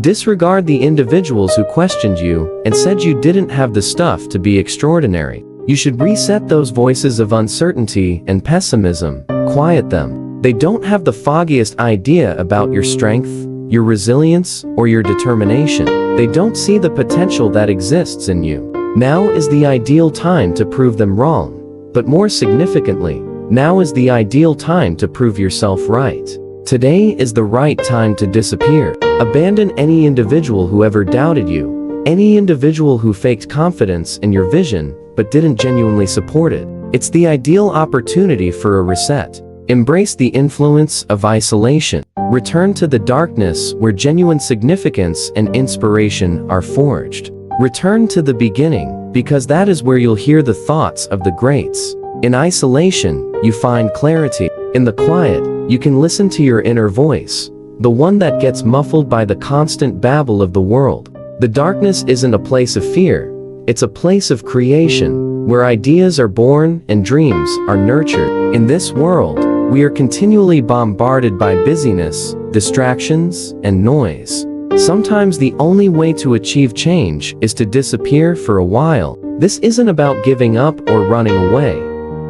Disregard the individuals who questioned you and said you didn't have the stuff to be extraordinary. You should reset those voices of uncertainty and pessimism. Quiet them. They don't have the foggiest idea about your strength, your resilience, or your determination. They don't see the potential that exists in you. Now is the ideal time to prove them wrong. But more significantly, now is the ideal time to prove yourself right. Today is the right time to disappear. Abandon any individual who ever doubted you, any individual who faked confidence in your vision but didn't genuinely support it. It's the ideal opportunity for a reset. Embrace the influence of isolation. Return to the darkness where genuine significance and inspiration are forged. Return to the beginning, because that is where you'll hear the thoughts of the greats. In isolation, you find clarity. In the quiet, you can listen to your inner voice, the one that gets muffled by the constant babble of the world. The darkness isn't a place of fear, it's a place of creation, where ideas are born and dreams are nurtured. In this world, we are continually bombarded by busyness, distractions, and noise. Sometimes the only way to achieve change is to disappear for a while. This isn't about giving up or running away.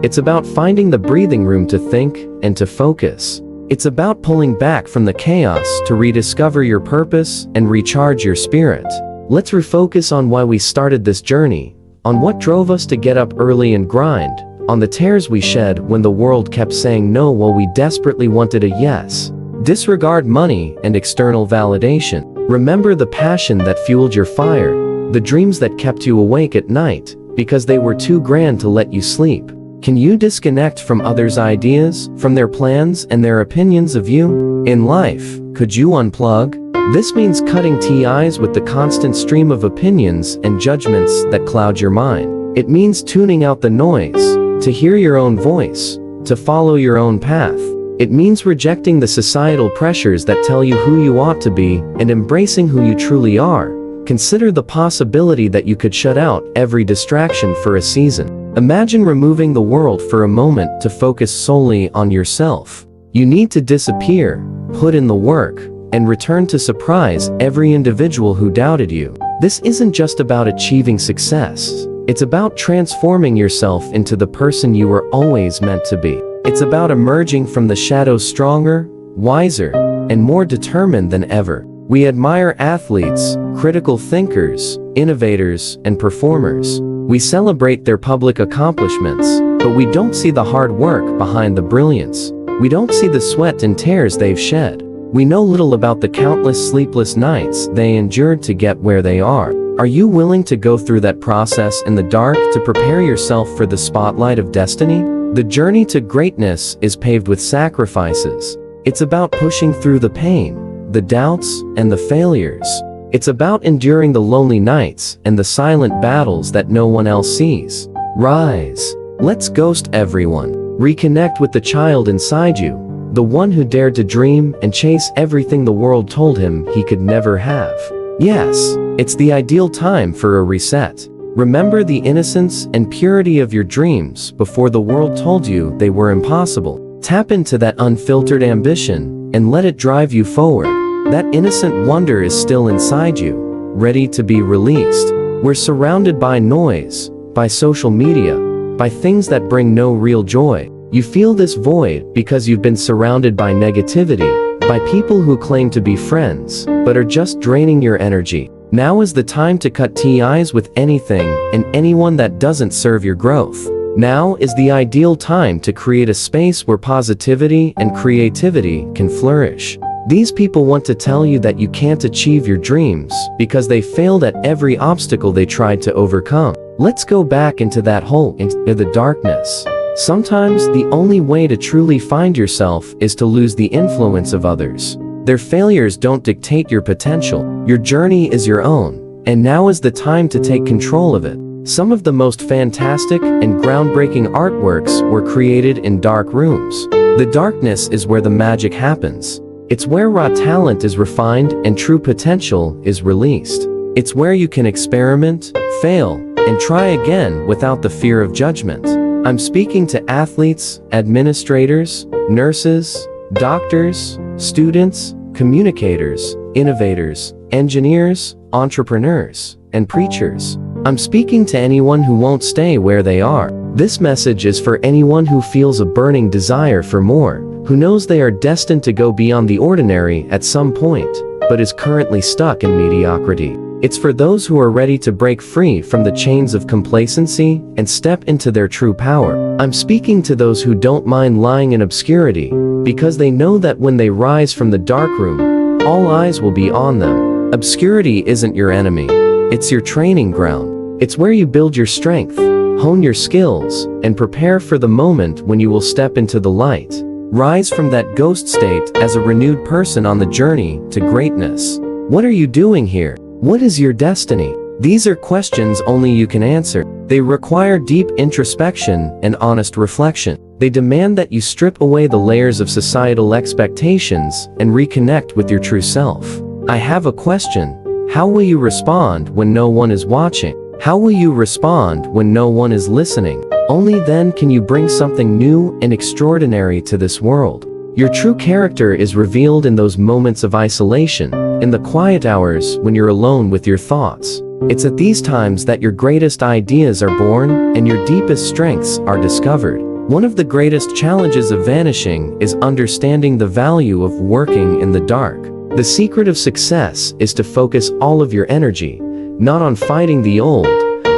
It's about finding the breathing room to think and to focus. It's about pulling back from the chaos to rediscover your purpose and recharge your spirit. Let's refocus on why we started this journey, on what drove us to get up early and grind, on the tears we shed when the world kept saying no while we desperately wanted a yes. Disregard money and external validation. Remember the passion that fueled your fire, the dreams that kept you awake at night, because they were too grand to let you sleep. Can you disconnect from others' ideas, from their plans and their opinions of you? In life, could you unplug? This means cutting ties with the constant stream of opinions and judgments that cloud your mind. It means tuning out the noise, to hear your own voice, to follow your own path. It means rejecting the societal pressures that tell you who you ought to be and embracing who you truly are. Consider the possibility that you could shut out every distraction for a season. Imagine removing the world for a moment to focus solely on yourself. You need to disappear, put in the work, and return to surprise every individual who doubted you. This isn't just about achieving success. It's about transforming yourself into the person you were always meant to be. It's about emerging from the shadows stronger, wiser, and more determined than ever. We admire athletes, critical thinkers, innovators, and performers. We celebrate their public accomplishments, but we don't see the hard work behind the brilliance. We don't see the sweat and tears they've shed. We know little about the countless sleepless nights they endured to get where they are. Are you willing to go through that process in the dark to prepare yourself for the spotlight of destiny? The journey to greatness is paved with sacrifices. It's about pushing through the pain, the doubts, and the failures. It's about enduring the lonely nights and the silent battles that no one else sees. Rise. Let's ghost everyone. Reconnect with the child inside you, the one who dared to dream and chase everything the world told him he could never have. Yes, it's the ideal time for a reset. Remember the innocence and purity of your dreams before the world told you they were impossible. Tap into that unfiltered ambition and let it drive you forward. That innocent wonder is still inside you, ready to be released. We're surrounded by noise, by social media, by things that bring no real joy. You feel this void because you've been surrounded by negativity, by people who claim to be friends, but are just draining your energy. Now is the time to cut ties with anything and anyone that doesn't serve your growth. Now is the ideal time to create a space where positivity and creativity can flourish. These people want to tell you that you can't achieve your dreams because they failed at every obstacle they tried to overcome. Let's go back into that hole, into the darkness. Sometimes the only way to truly find yourself is to lose the influence of others. Their failures don't dictate your potential. Your journey is your own, and now is the time to take control of it. Some of the most fantastic and groundbreaking artworks were created in dark rooms. The darkness is where the magic happens. It's where raw talent is refined and true potential is released. It's where you can experiment, fail, and try again without the fear of judgment. I'm speaking to athletes, administrators, nurses, doctors, students, communicators, innovators, engineers, entrepreneurs, and preachers. I'm speaking to anyone who won't stay where they are. This message is for anyone who feels a burning desire for more, who knows they are destined to go beyond the ordinary at some point, but is currently stuck in mediocrity. It's for those who are ready to break free from the chains of complacency and step into their true power. I'm speaking to those who don't mind lying in obscurity, because they know that when they rise from the dark room, all eyes will be on them. Obscurity isn't your enemy. It's your training ground. It's where you build your strength, hone your skills, and prepare for the moment when you will step into the light. Rise from that ghost state as a renewed person on the journey to greatness. What are you doing here? What is your destiny? These are questions only you can answer. They require deep introspection and honest reflection. They demand that you strip away the layers of societal expectations and reconnect with your true self. I have a question. How will you respond when no one is watching? How will you respond when no one is listening? Only then can you bring something new and extraordinary to this world. Your true character is revealed in those moments of isolation, in the quiet hours when you're alone with your thoughts. It's at these times that your greatest ideas are born and your deepest strengths are discovered. One of the greatest challenges of vanishing is understanding the value of working in the dark. The secret of success is to focus all of your energy, not on fighting the old,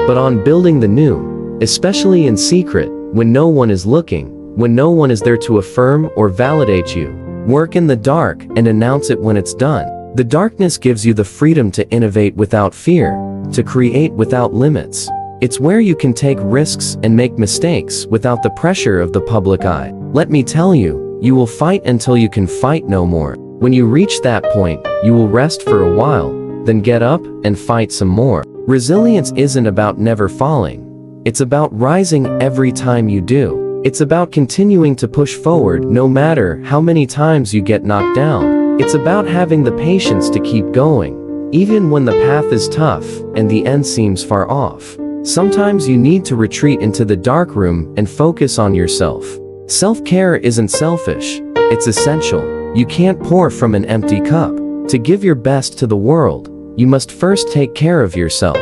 but on building the new, especially in secret, when no one is looking, when no one is there to affirm or validate you. Work in the dark and announce it when it's done. The darkness gives you the freedom to innovate without fear, to create without limits. It's where you can take risks and make mistakes without the pressure of the public eye. Let me tell you, you will fight until you can fight no more. When you reach that point, you will rest for a while, then get up and fight some more. Resilience isn't about never falling. It's about rising every time you do. It's about continuing to push forward no matter how many times you get knocked down. It's about having the patience to keep going, even when the path is tough and the end seems far off. Sometimes you need to retreat into the dark room and focus on yourself. Self-care isn't selfish, it's essential. You can't pour from an empty cup. To give your best to the world, you must first take care of yourself.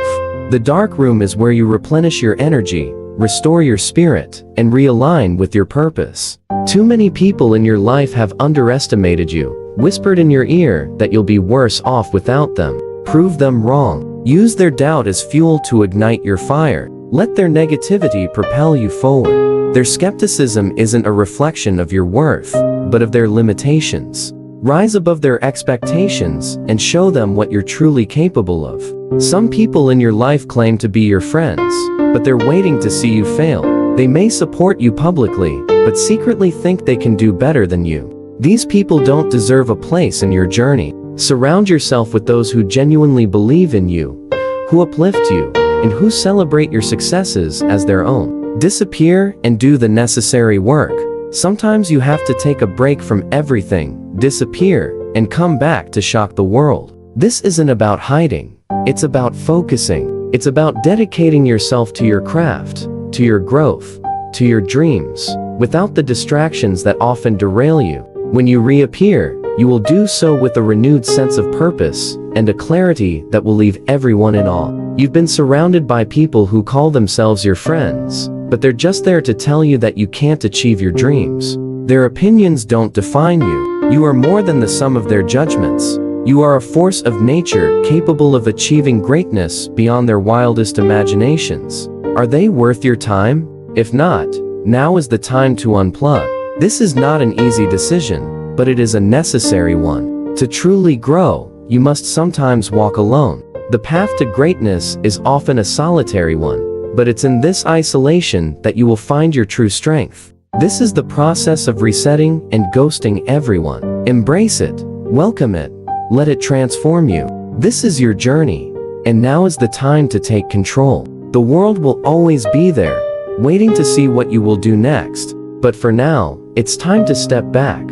The dark room is where you replenish your energy, restore your spirit, and realign with your purpose. Too many people in your life have underestimated you, whispered in your ear that you'll be worse off without them. Prove them wrong. Use their doubt as fuel to ignite your fire. Let their negativity propel you forward. Their skepticism isn't a reflection of your worth, but of their limitations. Rise above their expectations and show them what you're truly capable of. Some people in your life claim to be your friends, but they're waiting to see you fail. They may support you publicly, but secretly think they can do better than you. These people don't deserve a place in your journey. Surround yourself with those who genuinely believe in you, who uplift you, and who celebrate your successes as their own. Disappear and do the necessary work. Sometimes you have to take a break from everything, disappear, and come back to shock the world. This isn't about hiding. It's about focusing. It's about dedicating yourself to your craft, to your growth, to your dreams, without the distractions that often derail you. When you reappear, you will do so with a renewed sense of purpose and a clarity that will leave everyone in awe. You've been surrounded by people who call themselves your friends, but they're just there to tell you that you can't achieve your dreams. Their opinions don't define you. You are more than the sum of their judgments. You are a force of nature capable of achieving greatness beyond their wildest imaginations. Are they worth your time? If not, now is the time to unplug. This is not an easy decision, but it is a necessary one. To truly grow, you must sometimes walk alone. The path to greatness is often a solitary one, but it's in this isolation that you will find your true strength. This is the process of resetting and ghosting everyone. Embrace it, welcome it, let it transform you. This is your journey, and now is the time to take control. The world will always be there, waiting to see what you will do next. But for now, it's time to step back,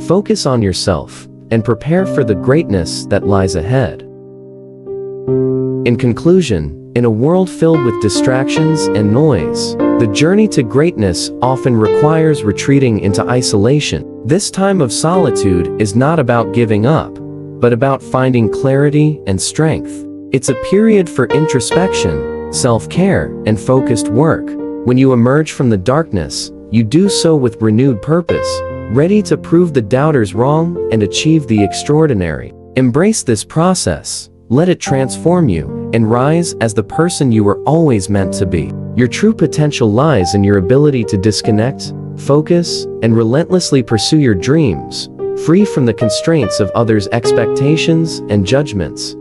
focus on yourself, and prepare for the greatness that lies ahead. In conclusion, in a world filled with distractions and noise, the journey to greatness often requires retreating into isolation. This time of solitude is not about giving up, but about finding clarity and strength. It's a period for introspection, self-care, and focused work. When you emerge from the darkness, you do so with renewed purpose, ready to prove the doubters wrong and achieve the extraordinary. Embrace this process, let it transform you, and rise as the person you were always meant to be. Your true potential lies in your ability to disconnect, focus, and relentlessly pursue your dreams, free from the constraints of others' expectations and judgments.